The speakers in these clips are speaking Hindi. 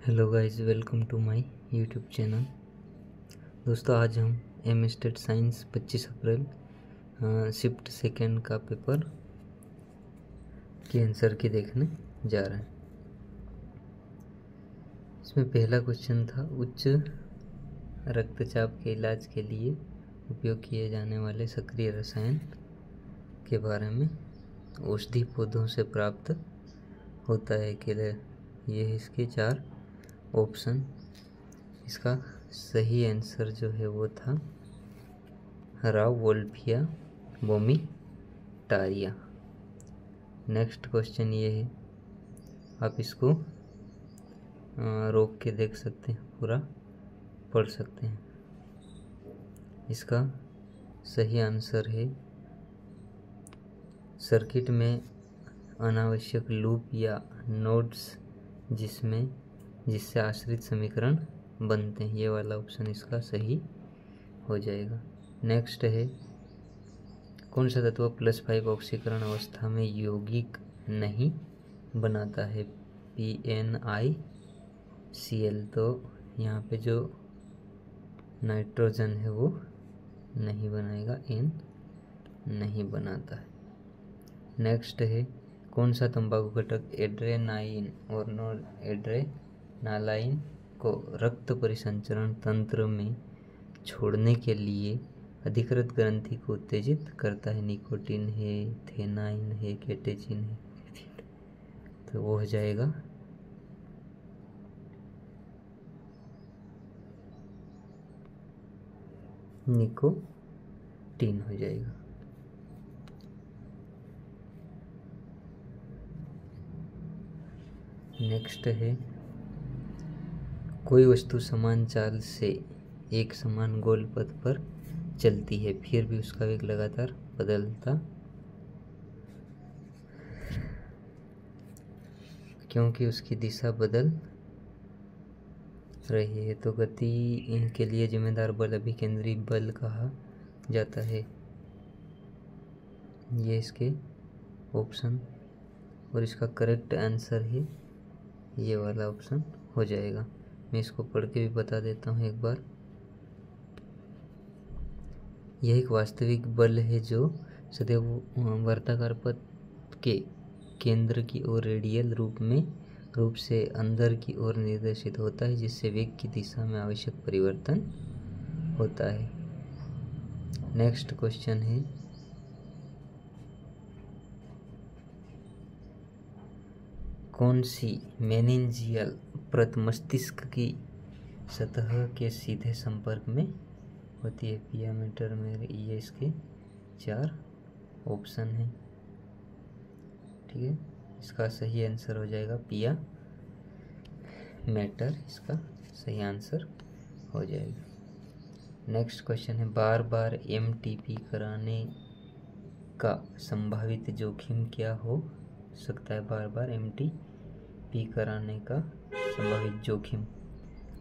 Hello guys, welcome to my YouTube channel. दोस्तों, आज हम M state science 25 April shift second का पेपर के आंसर की देखने जा रहे हैं। इसमें पहला क्वेश्चन था उच्च रक्तचाप के इलाज के लिए उपयोग किए जाने वाले सक्रिय रसायन के बारे में। औषधि पौधों से प्राप्त होता है कि ये इसके 4 ऑप्शन। इसका सही आंसर जो है वो था रावोल्फिया वोमिटारिया। नेक्स्ट क्वेश्चन ये है, आप इसको रोक के देख सकते हैं, पूरा पढ़ सकते हैं। इसका सही आंसर है सर्किट में अनावश्यक लूप या नोड्स जिससे आश्रित समीकरण बनते हैं। ये वाला ऑप्शन इसका सही हो जाएगा। नेक्स्ट है, कौन सा तत्व +5 ऑक्सीकरण अवस्था में यौगिक नहीं बनाता है? PnICl। तो यहाँ पे जो नाइट्रोजन है वो नहीं बनाएगा, N नहीं बनाता है। नेक्स्ट है, कौन सा तंबाकू घटक एड्रेनाइन और नॉरएड्रेनालाइन को रक्त परिसंचरण तंत्र में छोड़ने के लिए अधिकृत ग्रंथि को उत्तेजित करता है? निकोटीन है, थेनाइन है, केटेचिन है। तो वो हो जाएगा निकोटीन हो जाएगा। नेक्स्ट है, कोई वस्तु समान चाल से एक समान गोल पथ पर चलती है फिर भी उसका वेग लगातार बदलता क्योंकि उसकी दिशा बदल रही है। तो गति इनके लिए जिम्मेदार बल अभिकेंद्री बल कहा जाता है। ये इसके ऑप्शन, और इसका करेक्ट आंसर है ये वाला ऑप्शन हो जाएगा। मैं इसको पढ़ के भी बता देता हूँ एक बार। यह एक वास्तविक बल है जो सदैव वर्ताकार पथ के केंद्र की ओर रेडियल रूप से अंदर की ओर निर्देशित होता है, जिससे वेग की दिशा में आवश्यक परिवर्तन होता है। नेक्स्ट क्वेश्चन है, कौन सी मेनिंजियल परत मस्तिष्क की सतह के सीधे संपर्क में होती है? पिया मैटर में। ये इसके 4 ऑप्शन हैं। ठीक है, इसका सही आंसर हो जाएगा पिया मैटर, इसका सही आंसर हो जाएगा। नेक्स्ट क्वेश्चन है, बार बार MTP कराने का संभावित जोखिम क्या हो सकता है? बार बार MTP कराने का संभावित जोखिम: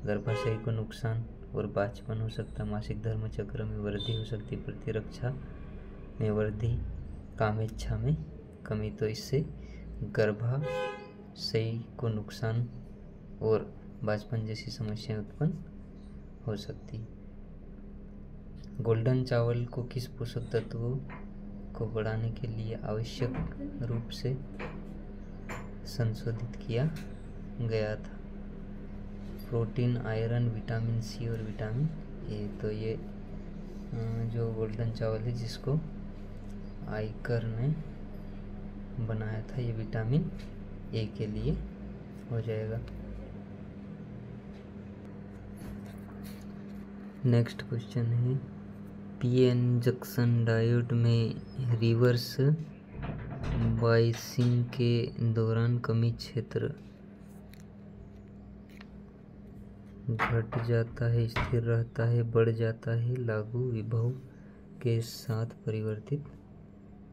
गर्भाशय को नुकसान और बांझपन हो सकता है, मासिक धर्म चक्र में वृद्धि हो सकती है, प्रतिरक्षा में वृद्धि, कामेच्छा में कमी। तो इससे गर्भाशय को नुकसान और बांझपन जैसी समस्याएं उत्पन्न हो सकती है। गोल्डन चावल को किस पोषक तत्वों को बढ़ाने के लिए आवश्यक रूप से संशोधित किया गया था? प्रोटीन, आयरन, विटामिन C और विटामिन A। तो ये जो गोल्डन चावल है जिसको आयकर ने बनाया था, ये विटामिन A के लिए हो जाएगा। नेक्स्ट क्वेश्चन है, PN जंक्शन डायोड में रिवर्स बायसिंग के दौरान कमी क्षेत्र घट जाता है, स्थिर रहता है, बढ़ जाता है, लागू विभव के साथ परिवर्तित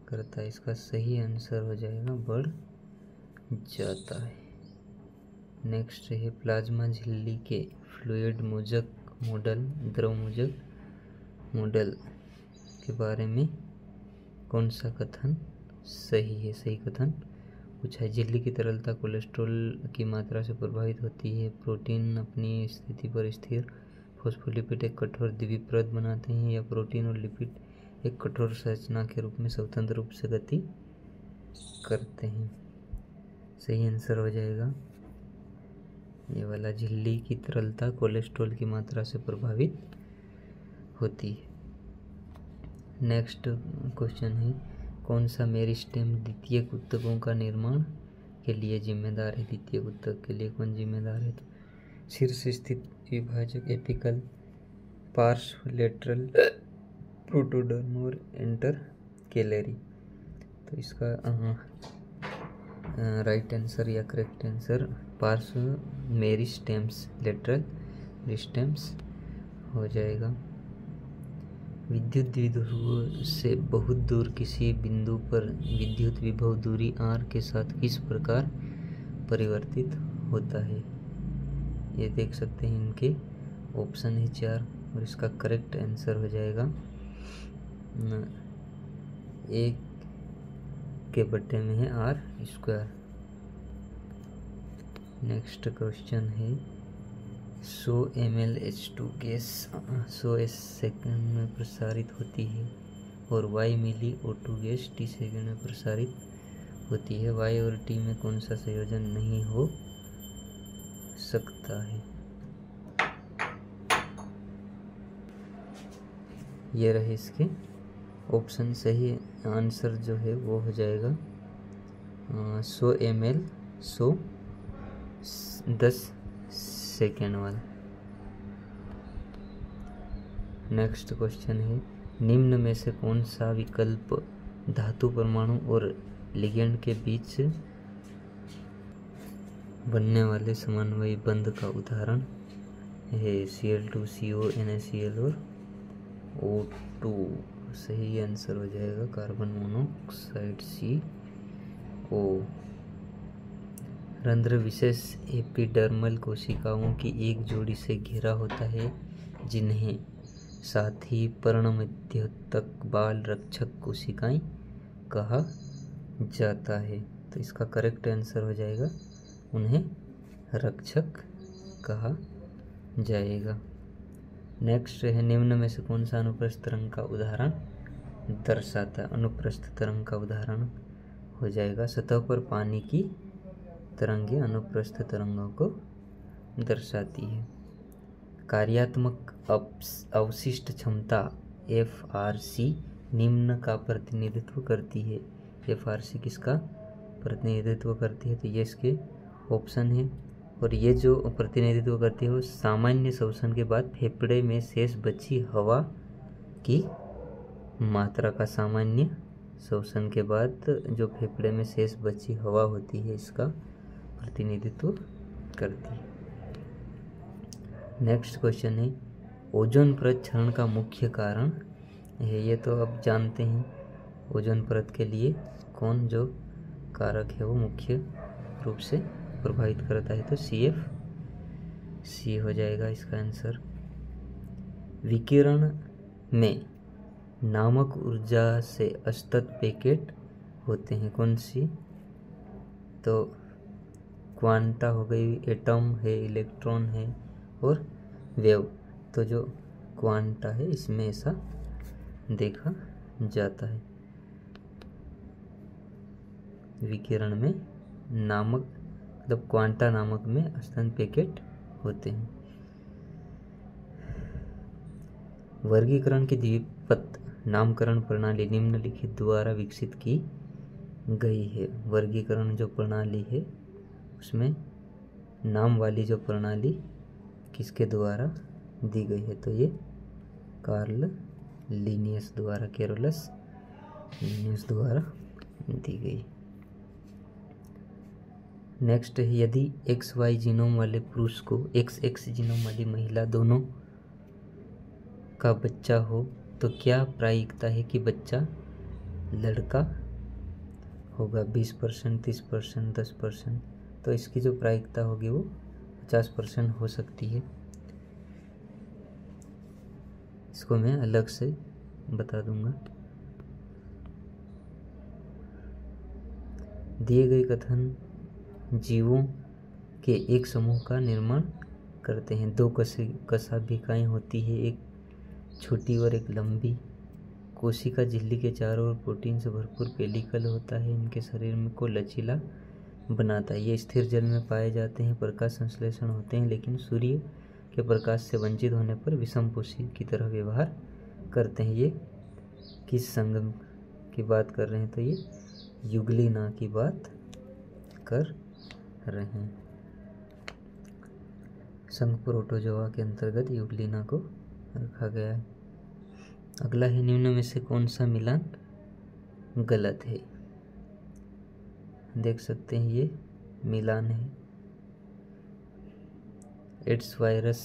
करता है? इसका सही आंसर हो जाएगा बढ़ जाता है। नेक्स्ट है, प्लाज्मा झिल्ली के फ्लूइड मोजक मॉडल, द्रव मोजक मॉडल के बारे में कौन सा कथन सही है? सही कथन पूछा है झिल्ली की तरलता कोलेस्ट्रॉल की मात्रा से प्रभावित होती है। प्रोटीन अपनी स्थिति पर स्थिर, फॉस्फोलिपिड एक कठोर द्विपरत बनाते हैं, या प्रोटीन और लिपिड एक कठोर संरचना के रूप में स्वतंत्र रूप से गति करते हैं। सही आंसर हो जाएगा ये वाला, झिल्ली की तरलता कोलेस्ट्रॉल की मात्रा से प्रभावित होती है। नेक्स्ट क्वेश्चन है कौन सा मेरिस्टेम द्वितीयक ऊतकों का निर्माण के लिए जिम्मेदार है। द्वितीयक ऊतक के लिए कौन जिम्मेदार है? तो शीर्ष स्थित विभाजक एपिकल, पार्श्व लेटरल, प्रोटोडर्म और इंटरकेलरी। तो इसका राइट आंसर या करेक्ट आंसर पार्श्व मेरिस्टेम्स, लेटरल मेरिस्टेम्स हो जाएगा। विद्युत द्विध्रुव से बहुत दूर किसी बिंदु पर विद्युत विभव दूरी r के साथ किस प्रकार परिवर्तित होता है। ये देख सकते हैं, इनके ऑप्शन है 4 और इसका करेक्ट आंसर हो जाएगा 1 में है r²। नेक्स्ट क्वेश्चन है 100 ml H2 गैस 100 सेकंड में प्रसारित होती है और y मिली O2 गैस t सेकंड में प्रसारित होती है। y और t में कौन सा संयोजन नहीं हो सकता है? ये रहे इसके ऑप्शन। सही आंसर जो है वो हो जाएगा 100 ml 10 सेकेंड वाला। नेक्स्ट क्वेश्चन है निम्न में से कौन सा विकल्प धातु परमाणु और लिगेंड के बीच बनने वाले समन्वयी बंध का उदाहरण है। Cl2CO NaCl और O2। सही आंसर हो जाएगा कार्बन मोनोऑक्साइड CO। रंध्र विशेष एपिडर्मल कोशिकाओं की एक जोड़ी से घिरा होता है जिन्हें साथ ही पर्णमध्यतक बाल रक्षक कोशिकाएं कहा जाता है। तो इसका करेक्ट आंसर हो जाएगा उन्हें रक्षक कहा जाएगा। नेक्स्ट है निम्न में से कौन सा अनुप्रस्थ तरंग का उदाहरण दर्शाता है। अनुप्रस्थ तरंग का उदाहरण हो जाएगा सतह पर पानी की तरंगें अनुप्रस्थ तरंगों को दर्शाती है। कार्यात्मक अवशिष्ट क्षमता FRC निम्न का प्रतिनिधित्व करती है। FRC किसका प्रतिनिधित्व करती है? तो ये इसके ऑप्शन है और ये जो प्रतिनिधित्व करती है वो सामान्य शोषण के बाद फेफड़े में शेष बची हवा की मात्रा का, सामान्य शोषण के बाद जो फेफड़े में शेष बची हवा होती है इसका प्रतिनिधित्व करती है। नेक्स्ट क्वेश्चन है ओजोन परत क्षरण का मुख्य कारण है। ये तो आप जानते हैं ओजोन परत के लिए कौन जो कारक है वो मुख्य रूप से प्रभावित करता है। तो CFC हो जाएगा इसका आंसर। विकिरण में नामक ऊर्जा से असतत पैकेट होते हैं कौन सी? तो क्वांटा हो गई, एटम है, इलेक्ट्रॉन है और वेव। तो जो क्वांटा है इसमें ऐसा देखा जाता है। विकिरण में नामक मतलब क्वांटा नामक में असतत पैकेट होते हैं। वर्गीकरण की द्विपद नामकरण प्रणाली निम्नलिखित द्वारा विकसित की गई है। वर्गीकरण जो प्रणाली है उसमें नाम वाली जो प्रणाली किसके द्वारा दी गई है? तो ये कार्ल लिनियस द्वारा, कैरोलस लिनियस द्वारा दी गई। नेक्स्ट है यदि XY जीनोम वाले पुरुष को XX जीनोम वाली महिला दोनों का बच्चा हो तो क्या प्रायिकता है कि बच्चा लड़का होगा? 20%, 30%, 10%। तो इसकी जो प्रायिकता होगी वो 50% हो सकती है। इसको मैं अलग से बता दूंगा। दिए गए कथन जीवों के एक समूह का निर्माण करते हैं। दो कशाभिकाएं होती है, एक छोटी और एक लंबी। कोशिका झिल्ली के चारों ओर प्रोटीन से भरपूर पेलिकल होता है। इनके शरीर में को लचीला बनाता है। ये स्थिर जल में पाए जाते हैं। प्रकाश संश्लेषण होते हैं, लेकिन सूर्य के प्रकाश से वंचित होने पर विषमपोषी की तरह व्यवहार करते हैं। ये किस संघ की बात कर रहे हैं? तो ये युग्लिना की बात कर रहे हैं। संघ प्रोटोजोआ के अंतर्गत युग्लिना को रखा गया है। अगला है, निम्न में से कौन सा मिलान गलत है? देख सकते हैं ये मिलान है एड्स वायरस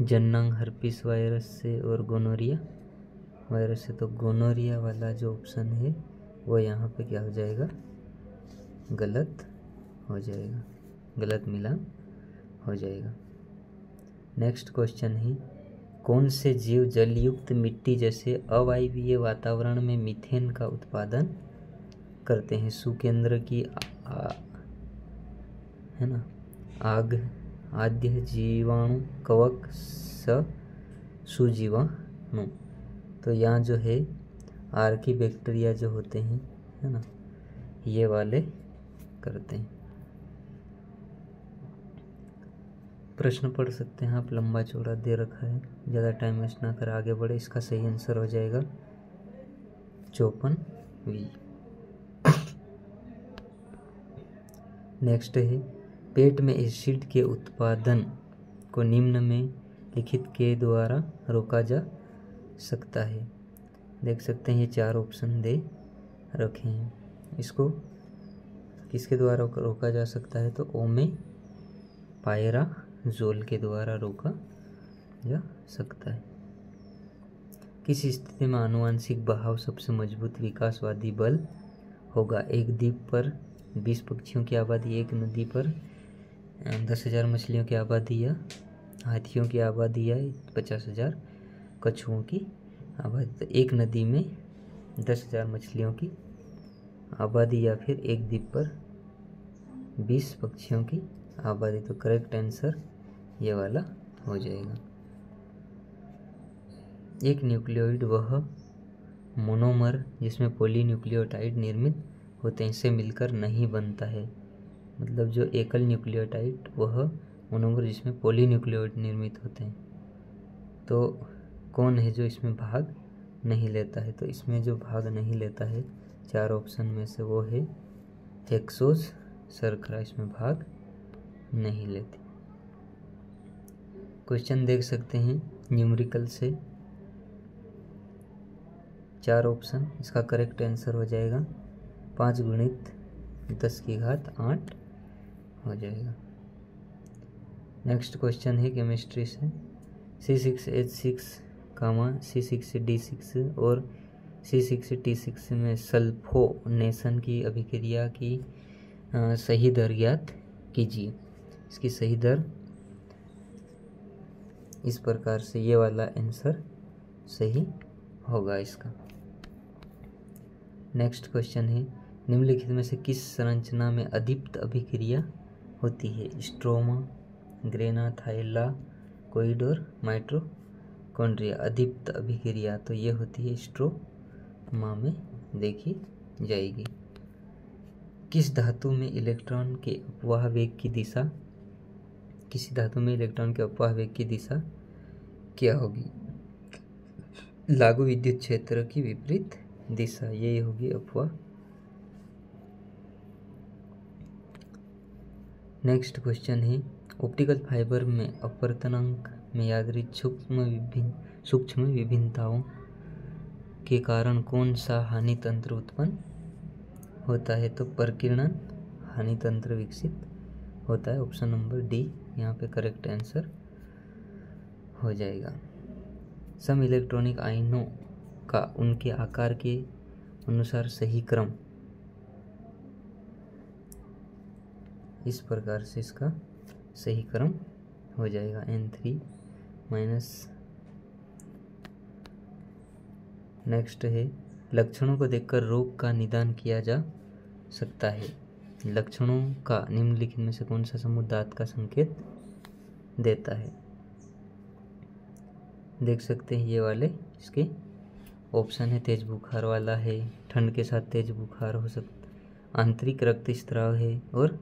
जननांग हर्पिस वायरस से और गोनोरिया वायरस से। तो गोनोरिया वाला जो ऑप्शन है वो यहाँ पे क्या हो जाएगा? गलत हो जाएगा, गलत मिलान हो जाएगा। नेक्स्ट क्वेश्चन है, कौन से जीव जलयुक्त मिट्टी जैसे अवायवीय वातावरण में मीथेन का उत्पादन करते हैं? सुकेंद्र की है ना, आग, आद्य जीवाणु, कवक, सुजीवाणु। तो यहाँ जो है आर्की बैक्टीरिया जो होते हैं, है ना, ये वाले करते हैं। प्रश्न पढ़ सकते हैं आप, लंबा चौड़ा दे रखा है, ज़्यादा टाइम वेस्ट ना कर आगे बढ़े। इसका सही आंसर हो जाएगा 54V। नेक्स्ट है, पेट में एसिड के उत्पादन को निम्न में लिखित के द्वारा रोका जा सकता है। देख सकते हैं ये 4 ऑप्शन दे रखे हैं। इसको किसके द्वारा रोका जा सकता है? तो ओमेपायराजोल के द्वारा रोका जा सकता है। किस स्थिति में आनुवंशिक बहाव सबसे मजबूत विकासवादी बल होगा? एक द्वीप पर 20 पक्षियों की आबादी, एक नदी पर 10,000 मछलियों की आबादी, या हाथियों की आबादी, या 50,000 कछुओं की आबादी। तो एक नदी में 10,000 मछलियों की आबादी, या फिर एक द्वीप पर 20 पक्षियों की आबादी। तो करेक्ट आंसर ये वाला हो जाएगा। एक न्यूक्लियोइड वह मोनोमर जिसमें पॉलीन्यूक्लियोटाइड निर्मित होते हैं, इससे मिलकर नहीं बनता है। मतलब जो एकल न्यूक्लियोटाइड वह मोनोमर जिसमें पॉलीन्यूक्लियोटाइड निर्मित होते हैं। तो कौन है जो इसमें भाग नहीं लेता है? तो इसमें जो भाग नहीं लेता है 4 ऑप्शन में से वो है हेक्सोज शर्करा, इसमें भाग नहीं लेती। क्वेश्चन देख सकते हैं न्यूमेरिकल से 4 ऑप्शन, इसका करेक्ट आंसर हो जाएगा 5 गुणित 10 की घात 8 हो जाएगा। नेक्स्ट क्वेश्चन है केमिस्ट्री से, C6H6, C6D6 और C6T6 में सल्फोनेशन की अभिक्रिया की सही दर ज्ञात कीजिए। इसकी सही दर इस प्रकार से, ये वाला आंसर सही होगा इसका। नेक्स्ट क्वेश्चन है, निम्नलिखित में से किस संरचना में अदीप्त अभिक्रिया होती है? स्ट्रोमा, ग्रेना, थाइलाकोइड और माइटोकॉन्ड्रिया। अदीप्त अभिक्रिया तो ये होती है स्ट्रोमा में देखी जाएगी। किस धातु में इलेक्ट्रॉन के अपवाह वेग की दिशा, किसी धातु में इलेक्ट्रॉन के अपवाह वेग की दिशा क्या होगी? लागू विद्युत क्षेत्र की विपरीत दिशा, यही होगी अपवाह। नेक्स्ट क्वेश्चन है, ऑप्टिकल फाइबर में अपवर्तनांक में यादृच्छिक सूक्ष्म विभिन्नताओं के कारण कौन सा हानि तंत्र उत्पन्न होता है? तो प्रकीर्णन हानि तंत्र विकसित होता है। ऑप्शन नंबर डी यहाँ पे करेक्ट आंसर हो जाएगा। सम इलेक्ट्रॉनिक आयनों का उनके आकार के अनुसार सही क्रम, इस प्रकार से इसका सही क्रम हो जाएगा N3-। नेक्स्ट है लक्षणों को देखकर रोग का निदान किया जा सकता है। लक्षणों का निम्नलिखित में से कौन सा समूह दांत का संकेत देता है? देख सकते हैं ये वाले इसके ऑप्शन है। तेज बुखार वाला है, ठंड के साथ तेज बुखार हो सकता, आंतरिक रक्तस्राव है, और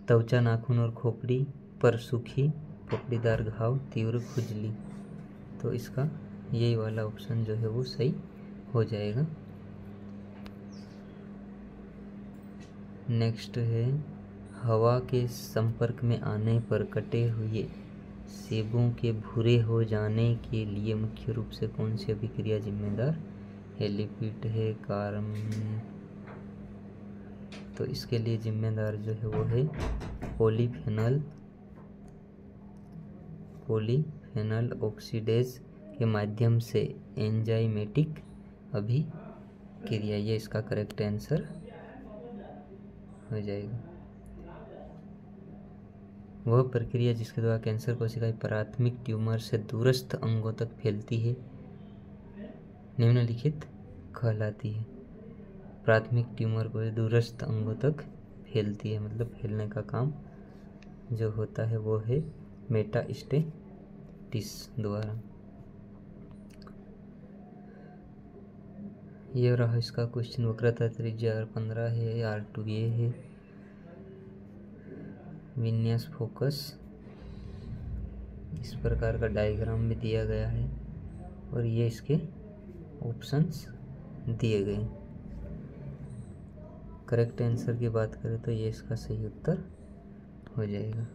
त्वचा, नाखून और खोपड़ी पर सूखी पपड़ीदार घाव, तीव्र खुजली। तो इसका यही वाला ऑप्शन जो है वो सही हो जाएगा। नेक्स्ट है, हवा के संपर्क में आने पर कटे हुए सेबों के भूरे हो जाने के लिए मुख्य रूप से कौन सी अभिक्रिया जिम्मेदार है? लिपिड है, कार्बन। तो इसके लिए जिम्मेदार जो है वो है पॉलीफेनल ऑक्सीडेज के माध्यम से एंजाइमेटिक अभिक्रिया। ये इसका करेक्ट आंसर हो जाएगा। वह प्रक्रिया जिसके द्वारा कैंसर कोशिकाएं प्राथमिक ट्यूमर से दूरस्थ अंगों तक फैलती है निम्नलिखित कहलाती है। प्राथमिक ट्यूमर को दूरस्थ अंगों तक फैलती है, मतलब फैलने का काम जो होता है वो है मेटास्टेसिस द्वारा। ये रहा इसका क्वेश्चन। वक्रता त्रिज्या R15 है, R2A है, विन्यास फोकस इस प्रकार का डायग्राम भी दिया गया है, और ये इसके ऑप्शंस दिए गए। करेक्ट आंसर की बात करें तो ये इसका सही उत्तर हो जाएगा।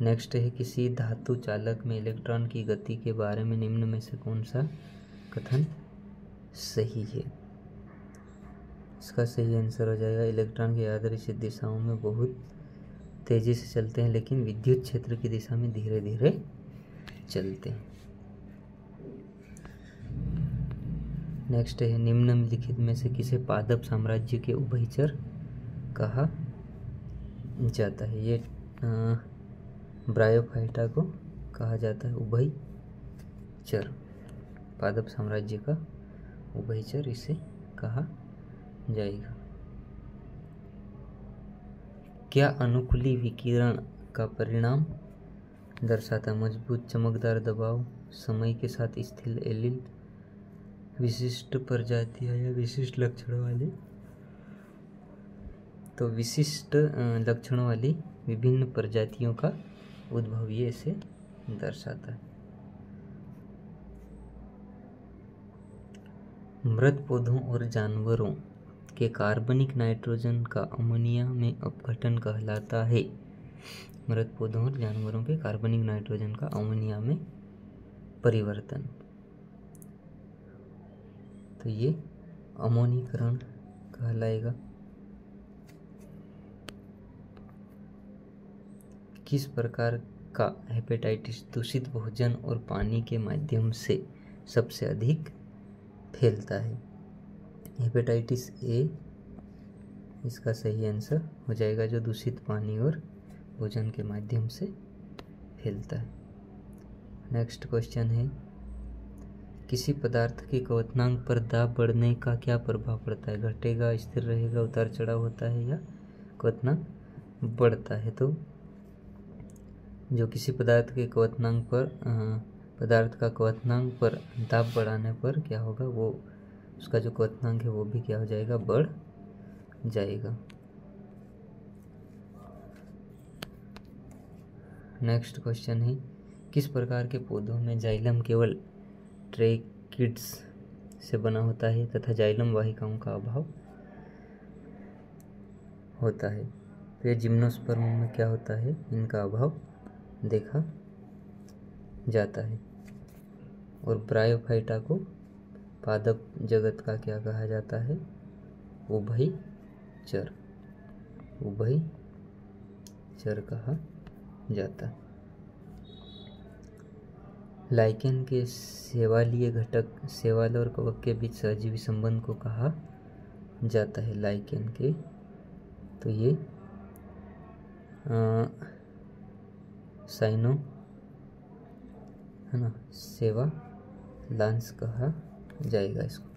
नेक्स्ट है, किसी धातु चालक में इलेक्ट्रॉन की गति के बारे में निम्न में से कौन सा कथन सही है? इसका सही आंसर हो जाएगा, इलेक्ट्रॉन की यादृच्छिक दिशाओं में बहुत तेजी से चलते हैं, लेकिन विद्युत क्षेत्र की दिशा में धीरे धीरे चलते हैं। नेक्स्ट है, निम्नलिखित में से किसे पादप साम्राज्य के उभयचर कहा जाता है? ये ब्रायोफाइटा को कहा जाता है उभयचर। पादप साम्राज्य का उभयचर इसे कहा जाएगा। क्या अनुकूली विकिरण का परिणाम दर्शाता है? मजबूत चमकदार दबाव, समय के साथ स्थिर एलील, विशिष्ट प्रजातियां या विशिष्ट लक्षणों वाली। तो विशिष्ट लक्षणों वाली विभिन्न प्रजातियों का उद्भव ये इसे दर्शाता है। मृत पौधों और जानवरों के कार्बनिक नाइट्रोजन का अमोनिया में अपघटन कहलाता है। मृत पौधों और जानवरों के कार्बनिक नाइट्रोजन का अमोनिया में परिवर्तन, तो ये अमोनीकरण कहलाएगा। किस प्रकार का हेपेटाइटिस दूषित भोजन और पानी के माध्यम से सबसे अधिक फैलता है? हेपेटाइटिस ए इसका सही आंसर हो जाएगा, जो दूषित पानी और भोजन के माध्यम से फैलता है। नेक्स्ट क्वेश्चन है, किसी पदार्थ के क्वथनांक पर दाब बढ़ने का क्या प्रभाव पड़ता है? घटेगा, स्थिर रहेगा, उतार चढ़ाव होता है, या क्वथनांक बढ़ता है? तो जो किसी पदार्थ के क्वथनांक पर पदार्थ का क्वथनांक पर दाब बढ़ाने पर क्या होगा, वो उसका जो क्वथनांक है वो भी क्या हो जाएगा, बढ़ जाएगा। नेक्स्ट क्वेश्चन है, किस प्रकार के पौधों में जाइलम केवल ट्रैकिड्स से बना होता है तथा जाइलम वाहिकाओं का अभाव होता है? तो ये जिम्नोस्पर्म में क्या होता है, इनका अभाव देखा जाता है। और ब्रायोफाइटा को पादप जगत का क्या कहा जाता है, उभयचर, उभयचर कहा जाता है। लाइकेन के शैवालीय घटक शैवाल और कवक के बीच सहजीवी संबंध को कहा जाता है? लाइकेन के, तो ये साइनो है ना, सेवा लांस कहा जाएगा इसको।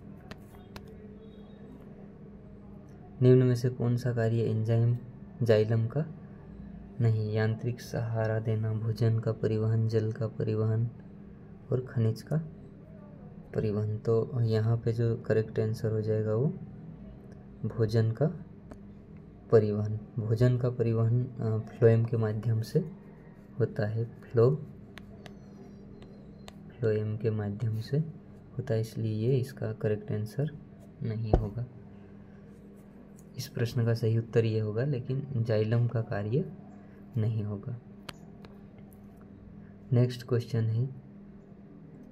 निम्न में से कौन सा कार्य एंजाइम जाइलम का नहीं? यांत्रिक सहारा देना, भोजन का परिवहन, जल का परिवहन और खनिज का परिवहन। तो यहाँ पे जो करेक्ट आंसर हो जाएगा वो भोजन का परिवहन। भोजन का परिवहन फ्लोएम के माध्यम से होता है, फ्लोएम के माध्यम से होता है, इसलिए ये इसका करेक्ट आंसर नहीं होगा। इस प्रश्न का सही उत्तर ये होगा, लेकिन जाइलम का कार्य नहीं होगा। नेक्स्ट क्वेश्चन है,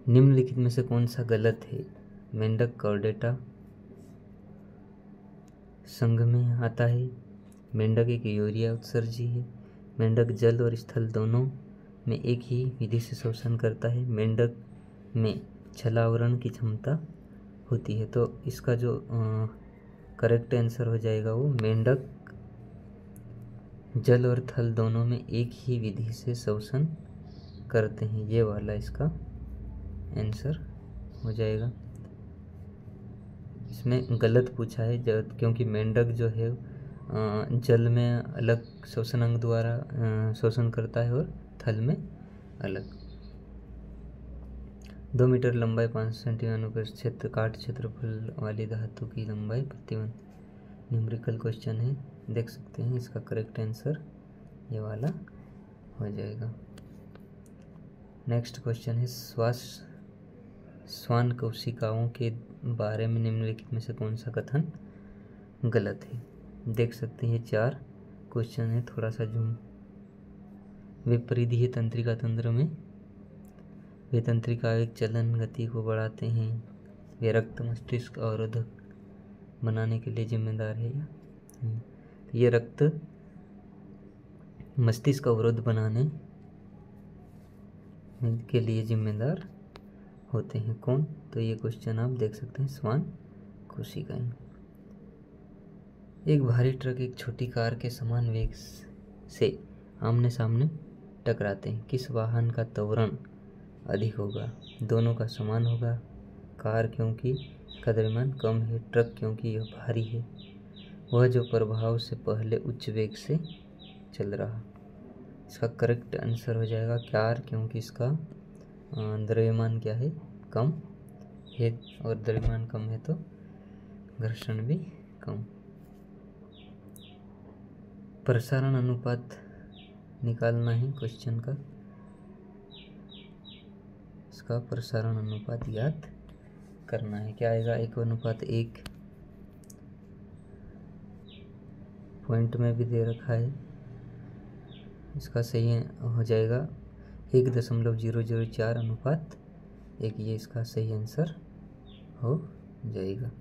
निम्नलिखित में से कौन सा गलत है? मेंढक कॉर्डेटा संघ में आता है, मेंढक एक यूरिया उत्सर्जी है, मेंढक जल और स्थल दोनों में एक ही विधि से शोषण करता है, मेंढक में छलावरण की क्षमता होती है। तो इसका जो करेक्ट आंसर हो जाएगा वो मेंढक जल और थल दोनों में एक ही विधि से शोषण करते हैं, ये वाला इसका आंसर हो जाएगा। इसमें गलत पूछा है क्योंकि मेंढक जो है जल में अलग शोषण अंग द्वारा शोषण करता है और थल में अलग। 2 मीटर लंबाई 5 सेंटीमीटर क्षेत्र काट क्षेत्रफल वाली धातु की लंबाई प्रतिबंध। न्यूमेरिकल क्वेश्चन है, देख सकते हैं। इसका करेक्ट आंसर ये वाला हो जाएगा। नेक्स्ट क्वेश्चन है, श्वान कोशिकाओं के बारे में निम्नलिखित में से कौन सा कथन गलत है? देख सकते हैं 4 क्वेश्चन है, थोड़ा सा जूम। वे परिधीय तंत्रिका तंत्र में वे तंत्रिका एक चलन गति को बढ़ाते हैं, वे रक्त मस्तिष्क अवरोधक बनाने के लिए जिम्मेदार है या तो ये रक्त मस्तिष्क अवरोध बनाने के लिए जिम्मेदार होते हैं कौन? तो ये क्वेश्चन आप देख सकते हैं, श्वान कोशिकाएं। एक भारी ट्रक एक छोटी कार के समान वेग से आमने सामने टकराते हैं, किस वाहन का त्वरण अधिक होगा? दोनों का समान होगा। कार क्योंकि का द्रव्यमान कम है, ट्रक क्योंकि यह भारी है, वह जो प्रभाव से पहले उच्च वेग से चल रहा। इसका करेक्ट आंसर हो जाएगा कार, क्योंकि इसका द्रव्यमान क्या है? कम है, और द्रव्यमान कम है तो घर्षण भी कम। प्रसारण अनुपात निकालना है क्वेश्चन का, इसका प्रसारण अनुपात याद करना है। क्या आएगा? 1:1 पॉइंट में भी दे रखा है, इसका सही हो जाएगा 1.004:1, ये इसका सही आंसर हो जाएगा।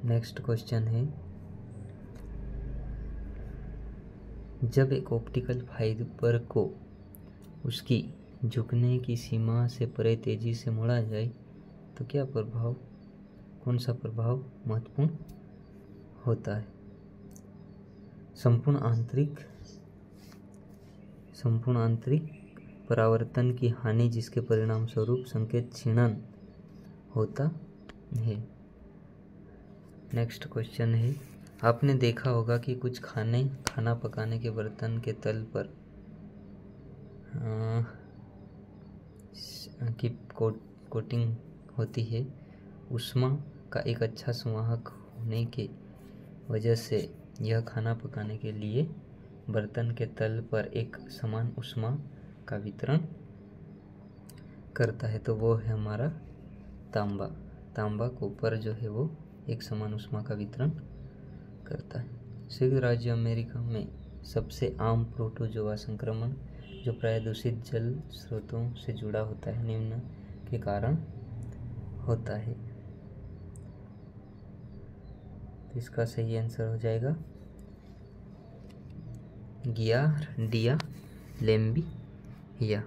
नेक्स्ट क्वेश्चन है, जब एक ऑप्टिकल फाइबर को उसकी झुकने की सीमा से परे तेजी से मोड़ा जाए तो क्या प्रभाव, कौन सा प्रभाव महत्वपूर्ण होता है? संपूर्ण आंतरिक परावर्तन की हानि, जिसके परिणाम स्वरूप संकेत क्षीणन होता है। नेक्स्ट क्वेश्चन है, आपने देखा होगा कि कुछ खाना पकाने के बर्तन के तल पर की कोटिंग होती है। ऊष्मा का एक अच्छा संवाहक होने के वजह से यह खाना पकाने के लिए बर्तन के तल पर एक समान ऊष्मा का वितरण करता है, तो वो है हमारा तांबा कॉपर जो है वो एक समान ऊष्मा का वितरण करता है। संयुक्त राज्य अमेरिका में सबसे आम प्रोटोजोआ संक्रमण जो प्राय दूषित जल स्रोतों से जुड़ा होता है, निम्न के कारण होता है। तो इसका सही आंसर हो जाएगा गियार्डिया लैम्बिया।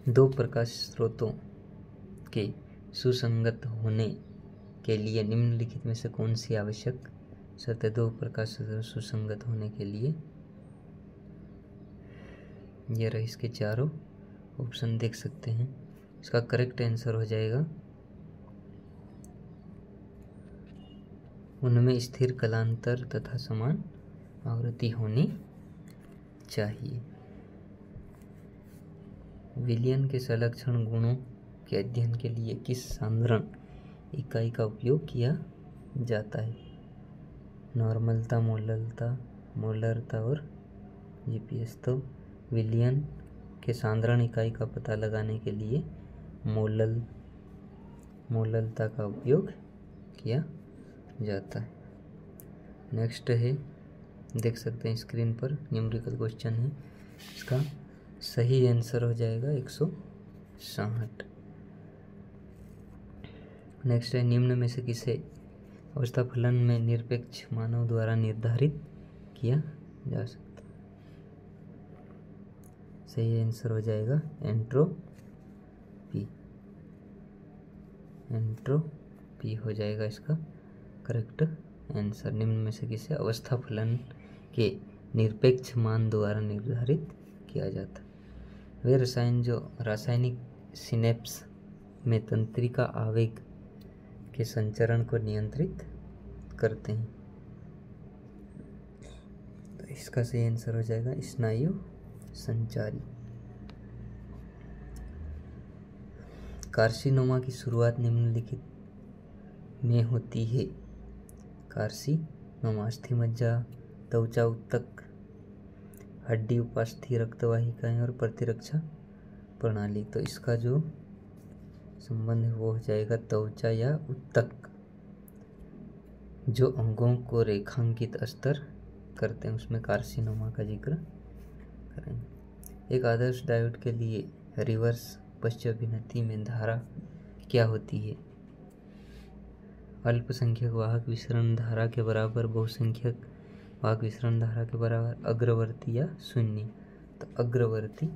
2 प्रकाश स्रोतों के सुसंगत होने के लिए निम्नलिखित में से कौन सी आवश्यक शर्त है? 2 प्रकाश स्रोत सुसंगत होने के लिए ये रहे इसके चारों ऑप्शन, देख सकते हैं। इसका करेक्ट आंसर हो जाएगा उनमें स्थिर कलांतर तथा समान आवृत्ति होनी चाहिए। विलयन के संलक्षण गुणों के अध्ययन के लिए किस सांद्रण इकाई का उपयोग किया जाता है? नॉर्मलता, मोलरता और जीपीएस। तो विलयन के सांद्रण इकाई का पता लगाने के लिए मोललता का उपयोग किया जाता है। नेक्स्ट है, देख सकते हैं स्क्रीन पर, न्यूमेरिकल क्वेश्चन है। इसका सही आंसर हो जाएगा 160। नेक्स्ट है, निम्न में से किसे अवस्था फलन में निरपेक्ष मानव द्वारा निर्धारित किया जा सकता? सही आंसर हो जाएगा एंट्रोपी हो जाएगा इसका करेक्ट आंसर। निम्न में से किसे अवस्था फलन के निरपेक्ष मान द्वारा निर्धारित किया जाता? वे रसायन जो रासायनिक सिनेप्स में तंत्रिका आवेग के संचरण को नियंत्रित करते हैं। तो इसका सही आंसर हो जाएगा स्नायु संचारी। कार्सिनोमा की शुरुआत निम्नलिखित में होती है। कार्सिनोमा अस्थिमज्जा, त्वचा ऊतक, हड्डी उपास्थि, रक्तवाहिकाएं और प्रतिरक्षा प्रणाली। तो इसका जो संबंध है वो हो जाएगा त्वचा या ऊतक, जो अंगों को रेखांकित अस्तर करते हैं, उसमें कार्सिनोमा का जिक्र करेंगे। एक आदर्श डायोड के लिए रिवर्स पश्चाभिनति में धारा क्या होती है? अल्पसंख्यक वाहक विसरण धारा के बराबर, बहुसंख्यक वाहक विसरण धारा के बराबर, अग्रवर्ती या शून्य। तो अग्रवर्ती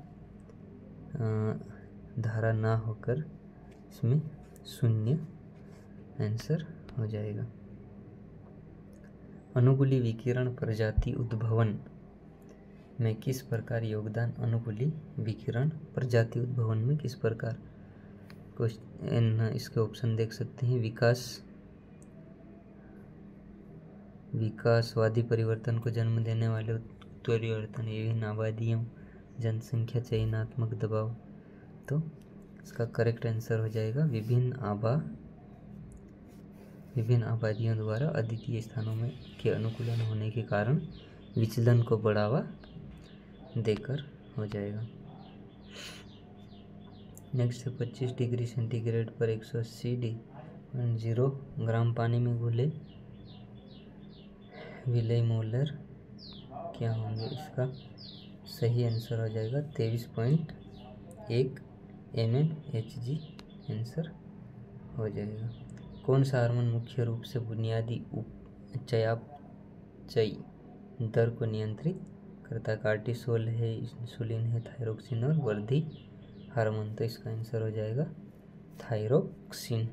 धारा ना होकर इसमें शून्य आंसर हो जाएगा। अनुकूली विकिरण प्रजाति उद्भवन में किस प्रकार योगदान? अनुकूली विकिरण प्रजाति उद्भवन में किस प्रकार? इसके ऑप्शन देख सकते हैं। विकासवादी परिवर्तन को जन्म देने वाले उत्परिवर्तन, विभिन्न आबादियों, जनसंख्या, चयनात्मक दबाव। तो इसका करेक्ट आंसर हो जाएगा विभिन्न आबादियों द्वारा अद्वितीय स्थानों में के अनुकूलन होने के कारण विचलन को बढ़ावा देकर हो जाएगा। नेक्स्ट है 25 डिग्री सेंटीग्रेड पर 180.0 ग्राम पानी में घुले विलय मोलर क्या होंगे? इसका सही आंसर हो जाएगा 23.1 mmHg आंसर हो जाएगा। कौन सा हार्मोन मुख्य रूप से बुनियादी चयापचय दर को नियंत्रित करता है? कार्टिसोल है, इंसुलिन है, थायरोक्सिन और वृद्धि हार्मोन। तो इसका आंसर हो जाएगा थायरोक्सिन।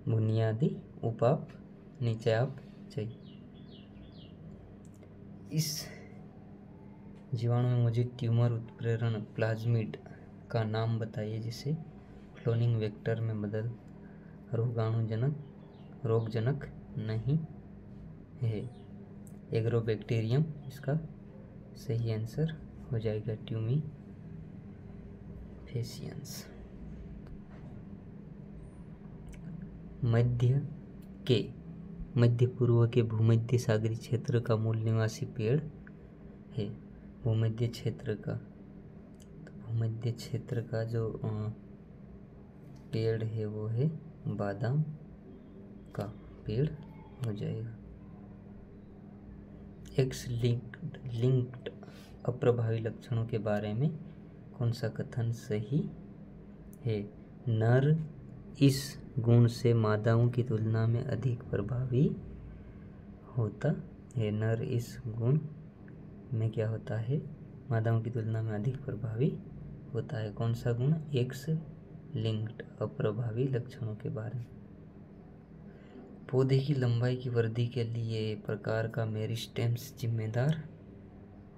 बुनियादी चयापचय। इस जीवाणु में मौजूद ट्यूमर उत्प्रेरण प्लाज्मिड का नाम बताइए जिसे क्लोनिंग वेक्टर में बदल रोगजनक नहीं है। एग्रोबैक्टीरियम इसका सही आंसर हो जाएगा ट्यूमीफेसियंस। मध्य पूर्व के भूमध्य सागरीय क्षेत्र का मूल निवासी पेड़ है। भूमध्य क्षेत्र का जो पेड़ है वो है बादाम का पेड़ हो जाएगा। एक्स लिंक्ड अप्रभावी लक्षणों के बारे में कौन सा कथन सही है? नर इस गुण से मादाओं की तुलना में अधिक प्रभावी होता है। नर इस गुण में क्या होता है? मादाओं की तुलना में अधिक प्रभावी होता है। कौन सा गुण? एक्स लिंक्ड अप्रभावी लक्षणों के बारे में। पौधे की लंबाई की वृद्धि के लिए प्रकार का मेरिस्टेम्स जिम्मेदार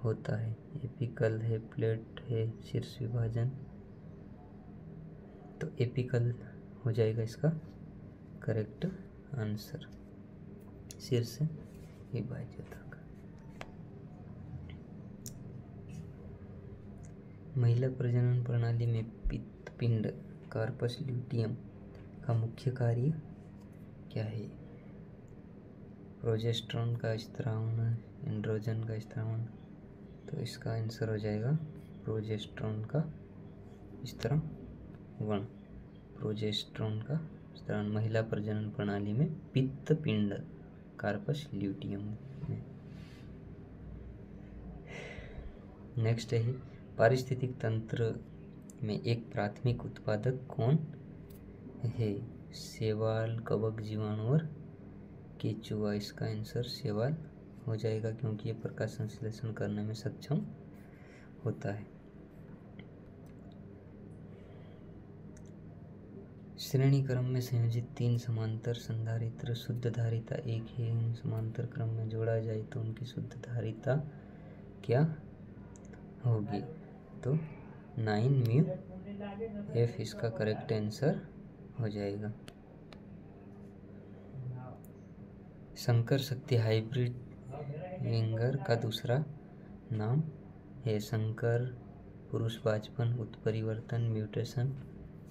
होता है। एपिकल है, प्लेट है, शीर्ष विभाजन। तो एपिकल हो जाएगा इसका करेक्ट आंसर। सिर से विभाज्य तक। महिला प्रजनन प्रणाली में पित्तपिंड कार्पस ल्यूटियम का मुख्य कार्य क्या है? प्रोजेस्टेरोन का स्त्रावण, एंड्रोजन का स्त्रावण, तो इसका आंसर हो जाएगा प्रोजेस्टेरोन का स्त्रावण। प्रोजेस्टेरोन का स्त्रावण महिला प्रजनन प्रणाली में पित्तपिंड कार्पस ल्यूटियम में। नेक्स्ट है पारिस्थितिक तंत्र में एक प्राथमिक उत्पादक कौन है? शैवाल, कवक, जीवाणु और केचुआ। इसका आंसर शैवाल हो जाएगा क्योंकि ये प्रकाश संश्लेषण करने में सक्षम होता है। श्रेणी क्रम में संयोजित 3 समांतर संधारित्र शुद्ध धारिता एक है। इन समांतर क्रम में जोड़ा जाए तो उनकी शुद्ध धारिता क्या होगी? तो 9 μF इसका करेक्ट आंसर हो जाएगा। शंकर शक्ति हाइब्रिड विंगर का दूसरा नाम है। शंकर, पुरुष बाजपन, उत्परिवर्तन, म्यूटेशन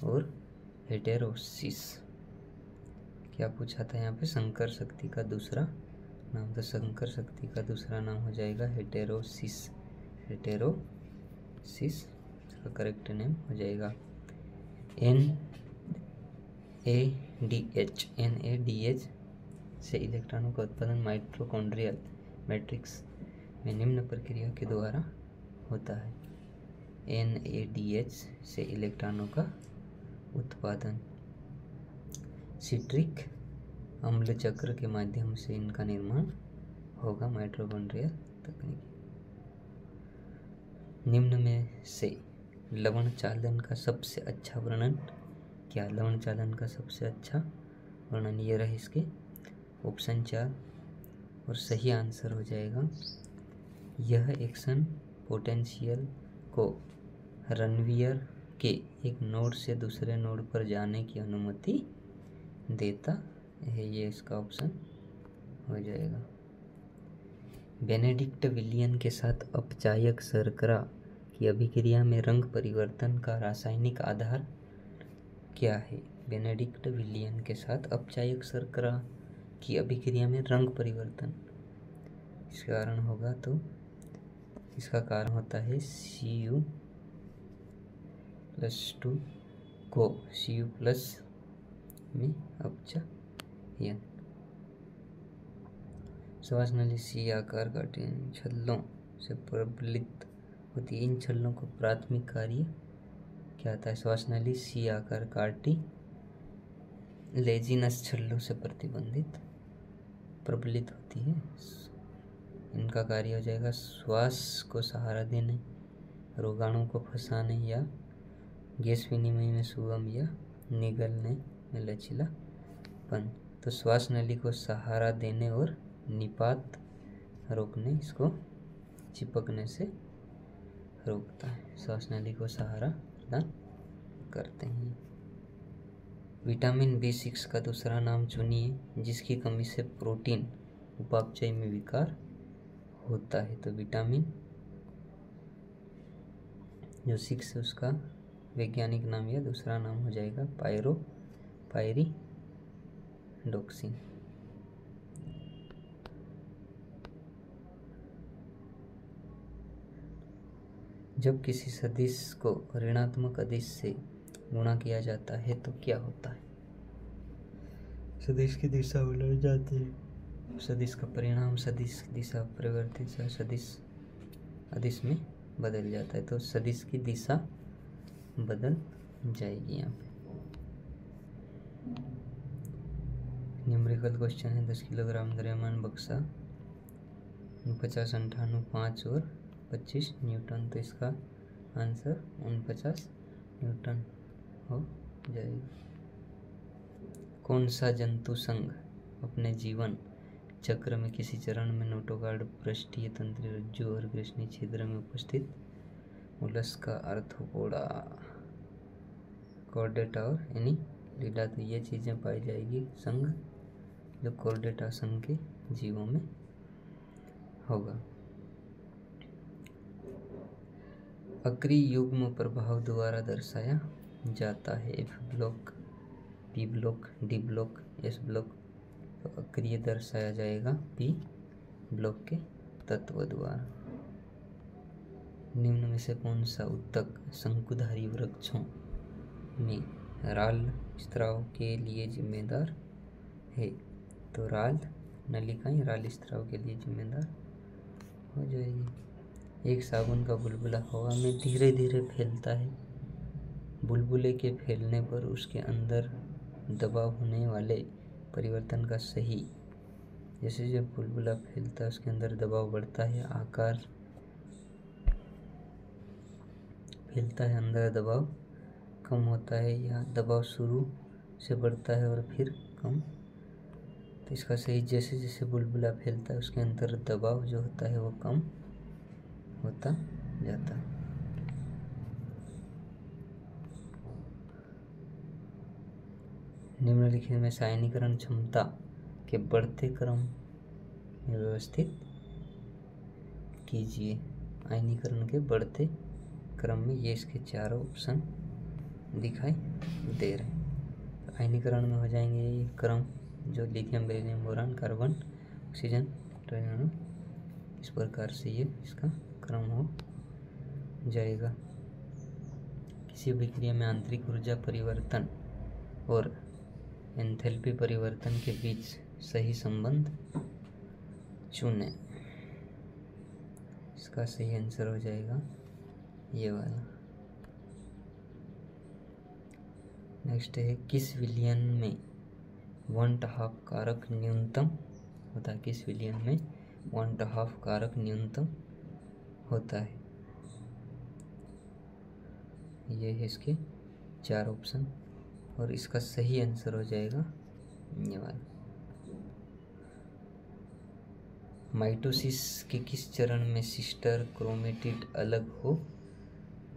और हेटेरोसिस। क्या पूछा था यहाँ पे? शंकर शक्ति का दूसरा नाम। तो शंकर शक्ति का दूसरा नाम हो जाएगा हेटेरोसिस। हेटेरोसिस इसका करेक्ट नेम हो जाएगा। NADH से इलेक्ट्रॉनों का उत्पादन माइटोकॉन्ड्रियल मैट्रिक्स में निम्न प्रक्रिया के द्वारा होता है। NADH से इलेक्ट्रॉनों का उत्पादन सिट्रिक अम्ल चक्र के माध्यम से इनका निर्माण होगा, माइटोकॉन्ड्रियल तकनीक। निम्न में से लवण चालन का सबसे अच्छा वर्णन क्या? लवण चालन का सबसे अच्छा वर्णन ये रहे इसके ऑप्शन 4 और सही आंसर हो जाएगा यह एक्शन पोटेंशियल को रनवियर के एक नोड से दूसरे नोड पर जाने की अनुमति देता है। ये इसका ऑप्शन हो जाएगा। बेनेडिक्ट विलियन के साथ अपचायक शर्करा की अभिक्रिया में रंग परिवर्तन का रासायनिक आधार क्या है? बेनेडिक्ट विलियन के साथ अपचायक शर्करा की अभिक्रिया में रंग परिवर्तन इसका कारण होगा, तो इसका कारण होता है Cu+2 को Cu+ में अपचायन। श्वास नली सी आकार का छल्लों से प्रबलित होती है। इन छल्लों का प्राथमिक कार्य क्या था? श्वास नली सी आकार कार्टिलेजिनस छल्लों से प्रबलित होती है। इनका कार्य हो जाएगा श्वास को सहारा देने, रोगाणु को फंसाने या गैस विनिमय में सुगम या निगलने में लचीलापन। तो श्वास नली को सहारा देने और निपात रोकने, इसको चिपकने से रोकता है। श्वास नली को सहारा प्रदान करते हैं। विटामिन B6 का दूसरा नाम चुनिए जिसकी कमी से प्रोटीन उपापचय में विकार होता है। तो विटामिन जो 6 है उसका वैज्ञानिक नाम या दूसरा नाम हो जाएगा पायरिडॉक्सिन। जब किसी सदिश को ऋणात्मक अदिश से गुणा किया जाता है तो क्या होता है? सदिश की दिशा उलट जाती है। सदिश का परिणाम सदिश की दिशा परिवर्तित सदिश अदिश में बदल जाता है। तो सदिश की दिशा बदल जाएगी यहाँ पे। न्यूमेरिकल क्वेश्चन है 10 किलोग्राम द्रव्यमान बक्सा 49, 98, 5 और 25 न्यूटन। तो इसका आंसर 49 न्यूटन हो जाएगा। कौन सा जंतु संघ अपने जीवन चक्र में किसी चरण में नोटोगार्ड, पृष्ठीय तंत्रीय रज्जु और ग्रसनी छिद्र में उपस्थित मोलस्का, आर्थ्रोपोडा, कॉर्डेटा और लीला तो ये चीज़ें पाई जाएगी संघ जो कोर्डेटा संघ के जीवों में होगा। अक्रिय युग्म प्रभाव द्वारा दर्शाया जाता है। F block, P block, D block, S block. तो अक्रिय दर्शाया जाएगा पी ब्लॉक के तत्व द्वारा। निम्न में से कौन सा उत्तक शंकुधारी वृक्षों में राल स्त्राव के लिए जिम्मेदार है? तो राल नलिकाएं राल स्त्राव के लिए जिम्मेदार हो जाएगी। एक साबुन का बुलबुला हवा में धीरे धीरे फैलता है। बुलबुले के फैलने पर उसके अंदर दबाव होने वाले परिवर्तन का सही, जैसे जब बुलबुला फैलता है उसके अंदर दबाव बढ़ता है, आकार फैलता है, अंदर दबाव कम होता है या दबाव शुरू से बढ़ता है और फिर कम। तो इसका सही जैसे जैसे बुलबुला फैलता है उसके अंदर दबाव जो होता है वो कम होता जाता है। निम्नलिखित में से आयनीकरण क्षमता के बढ़ते क्रम में व्यवस्थित कीजिए। आयनीकरण के बढ़ते क्रम में ये इसके चारों ऑप्शन दिखाई दे रहे हैं। तो आयनीकरण में हो जाएंगे ये क्रम जो lithium beryllium boron carbon oxygen टर्नियम, इस प्रकार से ये इसका क्रम हो जाएगा। किसी विक्रिया में आंतरिक ऊर्जा परिवर्तन और एंथैल्पी परिवर्तन के बीच सही संबंध चुनें। इसका सही आंसर हो जाएगा ये वाला। नेक्स्ट है किस विलयन में 1/2 कारक न्यूनतम होता है? किस विलयन में 1/2 कारक न्यूनतम होता है? ये है इसके 4 ऑप्शन और इसका सही आंसर हो जाएगा ये वाला। माइटोसिस के किस चरण में सिस्टर क्रोमेटिड अलग हो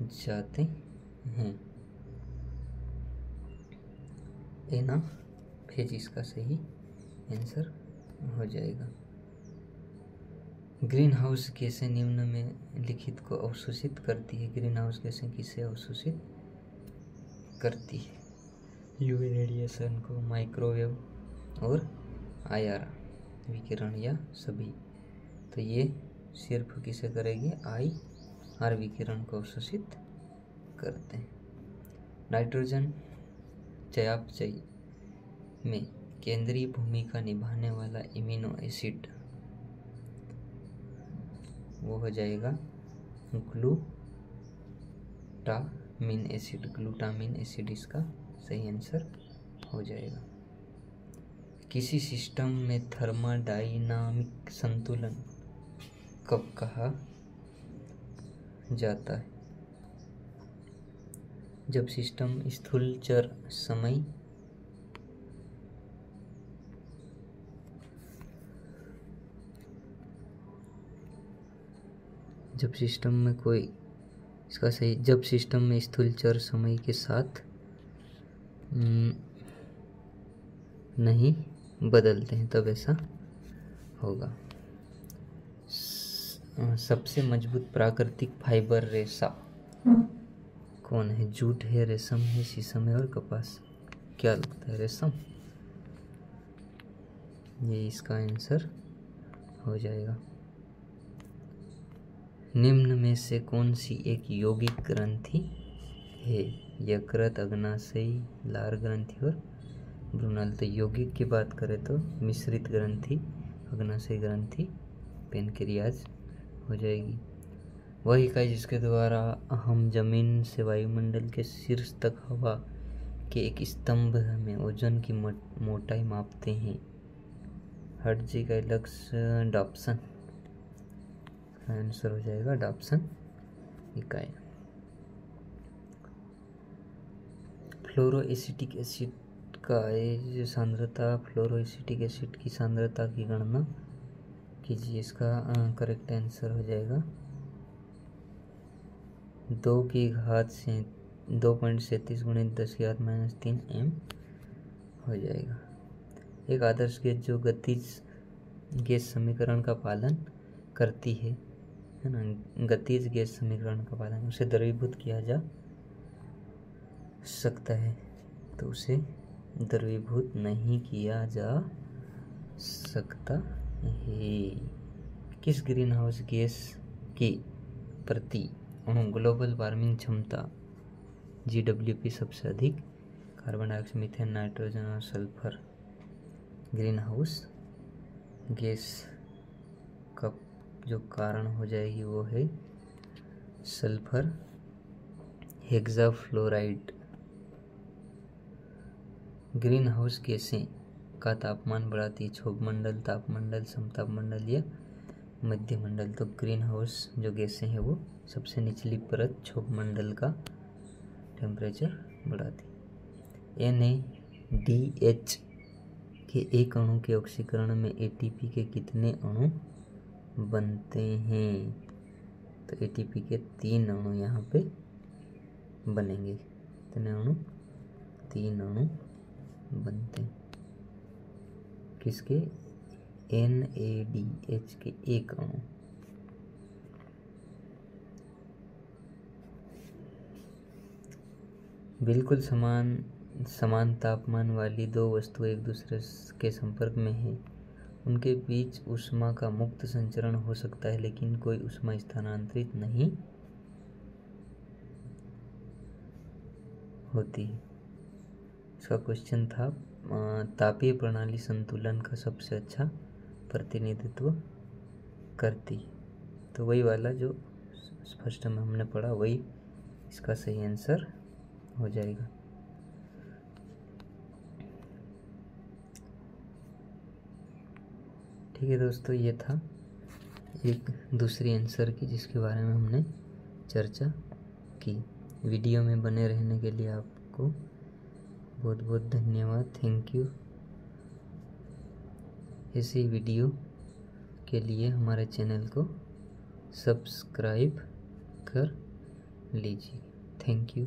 जाते हैं? एनाफेज इसका सही आंसर हो जाएगा। ग्रीन हाउस गैसें निम्न में लिखित को अवशोषित करती है। ग्रीन हाउस गैसें किसे अवशोषित करती है? यूवी रेडिएशन को, माइक्रोवेव और IR विकिरण या सभी। तो ये सिर्फ किसे करेगी? IR विकिरण को अवशोषित करते हैं। नाइट्रोजन चयापचय में केंद्रीय भूमिका निभाने वाला एमिनो एसिड वो हो जाएगा ग्लूटामिन एसिड। ग्लूटामिन एसिड इसका सही आंसर हो जाएगा। किसी सिस्टम में थर्मोडायनामिक संतुलन कब कहा जाता है? जब सिस्टम स्थूलचर समय जब सिस्टम में कोई इसका सही जब सिस्टम में स्थूलचर समय के साथ नहीं बदलते हैं तब ऐसा होगा। सबसे मजबूत प्राकृतिक फाइबर रेशा कौन है? जूट है, रेशम है, शीशम है और कपास। क्या लगता है? रेशम। ये इसका आंसर हो जाएगा। निम्न में से कौन सी एक यौगिक ग्रंथि है? यकृत, अग्नाशयी, लार ग्रंथि और भ्रूणल। तो यौगिक की बात करें तो मिश्रित ग्रंथि, अग्नाशयी ग्रंथि, पेनक्रियाज हो जाएगी। वह इकाई जिसके द्वारा हम जमीन से वायुमंडल के शीर्ष तक हवा के एक स्तंभ में ओजोन की मोटाई मापते हैं। हर्ट्ज इकाई लक्ष्य डॉप्सन आंसर हो जाएगा डॉप्सन इकाई। फ्लोरोएसिटिक एसिड का जो सांद्रता, फ्लोरोएसिटिक एसिड की सांद्रता की गणना कीजिए। इसका करेक्ट आंसर हो जाएगा 2 की घात से 2.37 × 10⁻³ m हो जाएगा। एक आदर्श गैस जो गतिज गैस समीकरण का पालन करती है ना, गतिज गैस समीकरण का पालन, उसे द्रवीभूत किया जा सकता है, तो उसे द्रवीभूत नहीं किया जा सकता है। किस ग्रीन हाउस गैस की प्रति अणु ग्लोबल वार्मिंग क्षमता GWP सबसे अधिक? कार्बन डाइऑक्साइड, मीथेन, नाइट्रोजन और सल्फर। ग्रीन हाउस गैस का जो कारण हो जाएगी वो है सल्फर हेक्साफ्लोराइड। ग्रीन हाउस गैसें का तापमान बढ़ाती है, क्षोभमंडल, तापमंडल, समतापमंडल या मध्यमंडल? तो ग्रीन हाउस जो गैसें हैं वो सबसे निचली परत क्षोभमंडल का टेम्परेचर बढ़ाती है। NADH के एक अणु के ऑक्सीकरण में ATP के कितने अणु बनते हैं? तो ATP के 3 अणु यहाँ पे बनेंगे। कितने अणु? 3 अणु बनते हैं। किसके? NADH के एक अणु। बिल्कुल समान तापमान वाली दो वस्तुएं एक दूसरे के संपर्क में हैं, उनके बीच ऊष्मा का मुक्त संचरण हो सकता है लेकिन कोई ऊष्मा स्थानांतरित नहीं होती। इसका क्वेश्चन था तापीय प्रणाली संतुलन का सबसे अच्छा प्रतिनिधित्व करती। तो वही वाला जो फर्स्ट में हमने पढ़ा वही इसका सही आंसर हो जाएगा। ठीक है दोस्तों, ये था एक दूसरी आंसर की जिसके बारे में हमने चर्चा की। वीडियो में बने रहने के लिए आपको बहुत बहुत धन्यवाद, थैंक यू। ऐसी वीडियो के लिए हमारे चैनल को सब्सक्राइब कर लीजिए। Thank you.